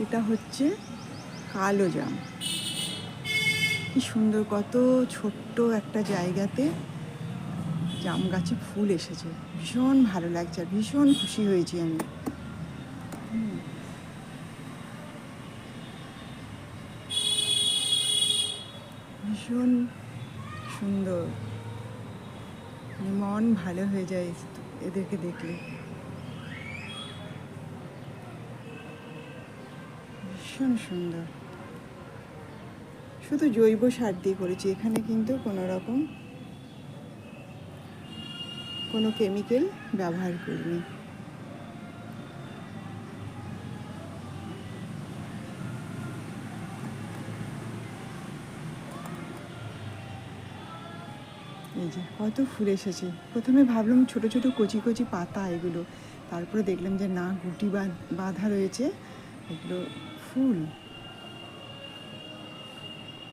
এটা হচ্ছে কালো জাম। কি সুন্দর, কত ছোট্ট একটা জায়গাতে জাম গাছে ফুল এসেছে। ভীষণ ভালো লাগছে আর ভীষণ খুশি হয়েছি আমি। ভীষণ সুন্দর, মন ভালো হয়ে যায় এদেরকে দেখলে। ভীষণ সুন্দর। শুধু জৈব সার দিয়ে করেছি, এখানে কিন্তু কোনো রকম কোনো কেমিক্যাল ব্যবহার করিনি। এই যে কত ফুল এসেছে। প্রথমে ভাবলাম ছোট ছোট কচি কচি পাতা এগুলো, তারপরে দেখলাম যে না, গুটি বাঁধা রয়েছে, এগুলো ফুল।